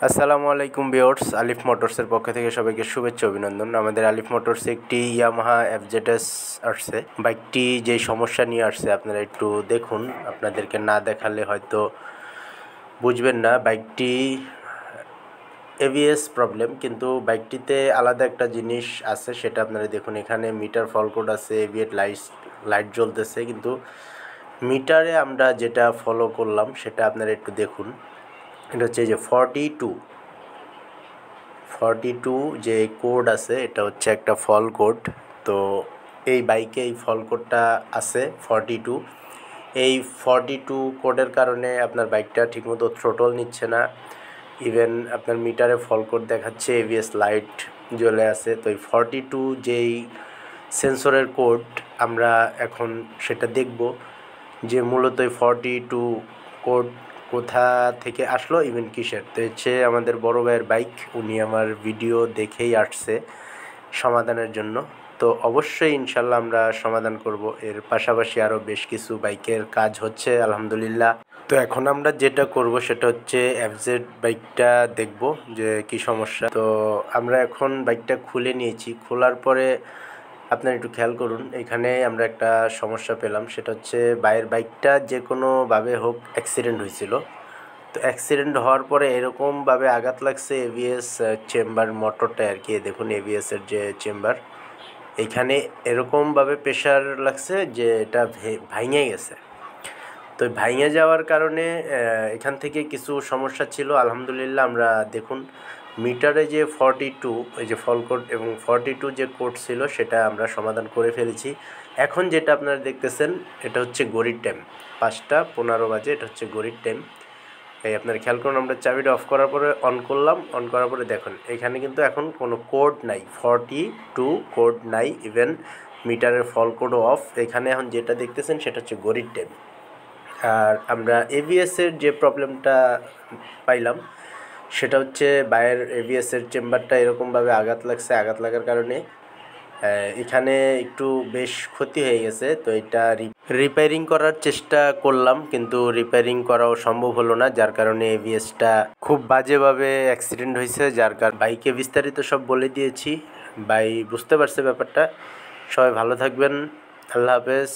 আসসালামু আলাইকুম ভিউয়ার্স, আলিফ মোটরসের পক্ষ থেকে সবাইকে শুভেচ্ছা অভিনন্দন। আমাদের আলিফ মোটরসে একটি ইয়ামাহা এফজেডএস আসছে। বাইকটি যেই সমস্যা নিয়ে আসছে আপনারা একটু দেখুন, আপনাদেরকে না দেখালে হয়তো বুঝবেন না। বাইকটি এবিএস প্রবলেম, কিন্তু বাইকটিতে আলাদা একটা জিনিস আছে, সেটা আপনারা দেখুন। এখানে মিটার ফল কোড আছে, এবিএস লাইট জ্বলতেছে, কিন্তু মিটারে আমরা যেটা ফলো করলাম সেটা আপনারা একটু দেখুন। এটা হচ্ছে যে 42 যে কোড আছে, এটা হচ্ছে একটা ফল কোড। তো এই বাইকে এই ফল কোডটা আছে 42। এই 42 কোডের কারণে আপনার বাইকটা ঠিকমতো থ্রোটল নিচ্ছে না। ইভেন আপনার মিটারে ফল কোড দেখাচ্ছে, এবিএস লাইট জ্বলে আছে। তো এই 42 যেই সেন্সরের কোড, আমরা এখন সেটা দেখব যে মূলত এই 42 কোড কোথা থেকে আসলো, ইভেন কিসের। তো হচ্ছে আমাদের বড় ভাইয়ের বাইক, উনি আমার ভিডিও দেখেই আসছে সমাধানের জন্য। তো অবশ্যই ইনশাল্লাহ আমরা সমাধান করব। এর পাশাপাশি আরও বেশ কিছু বাইকের কাজ হচ্ছে আলহামদুলিল্লাহ। তো এখন আমরা যেটা করব সেটা হচ্ছে এফজেড বাইকটা দেখব যে কি সমস্যা। তো আমরা এখন বাইকটা খুলে নিয়েছি। খোলার পরে আপনারা একটু খেয়াল করুন, এখানে আমরা একটা সমস্যা পেলাম। সেটা হচ্ছে বাইকটা যে কোনোভাবে হোক অ্যাক্সিডেন্ট হয়েছিল। তো অ্যাক্সিডেন্ট হওয়ার পরে এরকমভাবে আঘাত লাগছে এবিএস চেম্বার মোটরটা আর কি। দেখুন এবিএসের যে চেম্বার, এখানে এরকমভাবে প্রেশার লাগছে যে এটা ভাঙে গেছে। তো ভাঙে যাওয়ার কারণে এখান থেকে কিছু সমস্যা ছিল। আলহামদুলিল্লাহ আমরা দেখুন মিটারে যে 42 এই যে ফল কোড এবং 42 যে কোড ছিল সেটা আমরা সমাধান করে ফেলেছি। এখন যেটা আপনারা দেখতেছেন এটা হচ্ছে ঘড়ির টাইম, 5:15 বাজে। এটা হচ্ছে ঘড়ির টাইম। এই আপনারা খেয়াল করুন, আমরা চাবিটা অফ করার পরে অন করলাম। অন করার পরে দেখুন এখানে কিন্তু এখন কোনো কোড নাই, 42 কোড নাই, ইভেন মিটারের ফল কোডও অফ। এখানে এখন যেটা দেখতেছেন সেটা হচ্ছে ঘড়ির টাইম। আর আমরা এবিএসের যে প্রবলেমটা পাইলাম সেটা হচ্ছে বাইরের এবিএসের চেম্বারটা এরকমভাবে আঘাত লাগছে। আঘাত লাগার কারণে এখানে একটু বেশ ক্ষতি হয়ে গেছে। তো এটা রিপেয়ারিং করার চেষ্টা করলাম, কিন্তু রিপেয়ারিং করাও সম্ভব হলো না, যার কারণে এবিএসটা খুব বাজেভাবে অ্যাক্সিডেন্ট হয়েছে। যার কারণে বাইকে বিস্তারিত সব বলে দিয়েছি। ভাই বুঝতে পারছে ব্যাপারটা। সবাই ভালো থাকবেন, আল্লাহ হাফেজ।